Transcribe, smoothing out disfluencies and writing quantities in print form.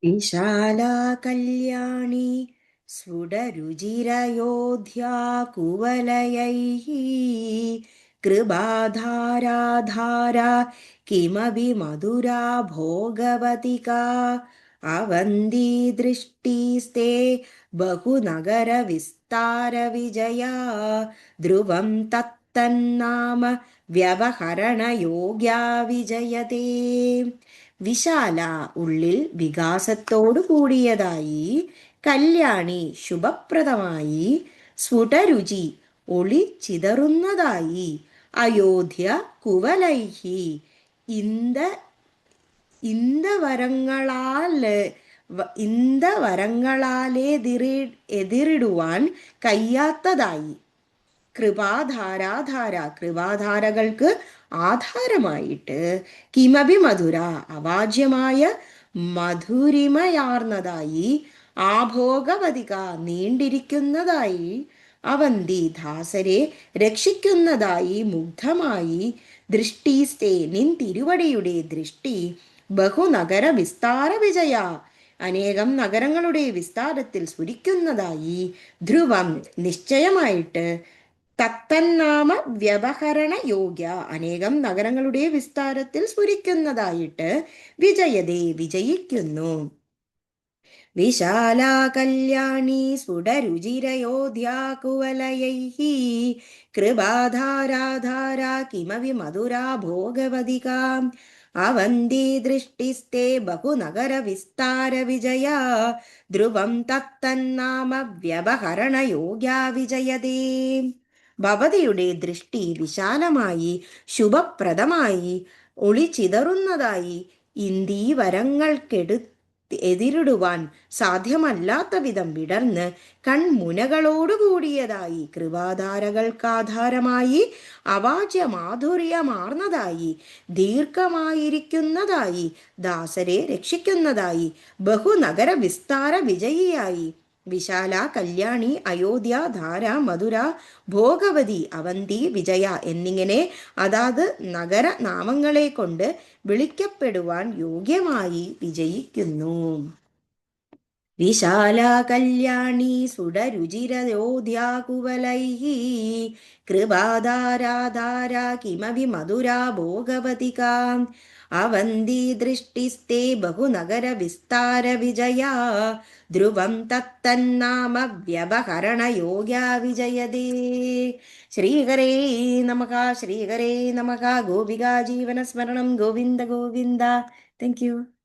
വിശാലാ കല്യാണി സ്ഫുടരുചിരയോധ്യാ കുവലയൈः കൃപാധാരാധാരാ കിമപി മധുരാ ഭോഗവതികാ അവന്തി ദൃഷ്ടിസ്തേ ബഹുനഗരവിസ്താരവിജയാ ധ്രുവം തത്തന്നാമ വ്യവഹരണയോഗ്യാ വിജയതേ. വിശാല ഉള്ളിൽ വികാസത്തോടു കൂടിയതായി, കല്യാണി ശുഭപ്രദമായി, സ്ഫുടരുചി ഒളി ചിതറുന്നതായി, അയോധ്യ കുവലൈഹി ഇന്ദ ഇന്ദവരങ്ങളാല് എതിരിടുവാൻ കഴിയാത്തതായി, കൃപാധാരാധാര കൃപാധാരകൾക്ക് ആധാരമായിട്ട്, കിമഭി മധുര അവാജ്യമായ മധുരിമയാർന്നതായി, ആഭോഗവതിക നീണ്ടിരിക്കുന്നതായി, അവന്തി ദാസരെ രക്ഷിക്കുന്നതായി, മുഗ്ധമായി, ദൃഷ്ടിസ്തേ നിൻ തിരുവടിയുടെ ദൃഷ്ടി, ബഹുനഗര വിസ്താര വിജയ അനേകം നഗരങ്ങളുടെ വിസ്താരത്തിൽ സ്ഫുരിക്കുന്നതായി, ധ്രുവം നിശ്ചയമായിട്ട്, തത്തന്നാമ വ്യവഹരണ യോഗ്യ അനേകം നഗരങ്ങളുടെ വിസ്താരത്തിൽ സ്ഫുരിക്കുന്നതായിട്ട്, വിജയതേ വിജയിക്കുന്നു. വിശാലാ കല്യാണി സ്ഫുടരുചിരയോധ്യാ കുവലയൈः കൃപാധാരാധാരാ കിമപി മധുരാ ഭോഗവതികാ അവന്തി ദൃഷ്ടിസ്തേ ബഹുനഗര വിസ്താര വിജയാ ധ്രുവം തത്തന്നാമ വ്യവഹരണ യോഗ്യാ വിജയതേ. ഭവതിയുടെ ദൃഷ്ടി വിശാലമായി, ശുഭപ്രദമായി, ഒളിച്ചിതറുന്നതായി, എതിരിടുവാൻ സാധ്യമല്ലാത്ത വിധം വിടർന്ന് കൺമുനകളോടുകൂടിയതായി, കൃപാധാരകൾക്കാധാരമായി, അവാച്യമാധുര്യമാർന്നതായി, ദീർഘമായിരിക്കുന്നതായി, ദാസരെ രക്ഷിക്കുന്നതായി, ബഹുനഗര വിസ്താര വിജയിയായി, വിശാല കല്യാണി അയോധ്യ ധാര മധുര ഭോഗവതി അവന്തി വിജയ എന്നിങ്ങനെ അതാത് നഗര നാമങ്ങളെ കൊണ്ട് വിളിക്കപ്പെടുവാൻ യോഗ്യമായി വിജയിക്കുന്നു. വിശാല കല്യാണി സുഡരുചിരയോധ്യാ കുവലൈः കൃപാധാരാധാരാ കിമപി മധുരാ ഭോഗവതികാ അവന്തി ദൃഷ്ടിസ്തേ ബഹുനഗര വിസ്താര വിജയാ ധ്രുവം തത്തന്നാമ വ്യവഹരണ യോഗ്യാ വിജയതേ. ശ്രീഹരേ നമഃ. ശ്രീഹരേ നമഃ. ഗോപികാ ജീവനസ്മരണം. ഗോവിന്ദ ഗോവിന്ദ. Thank U.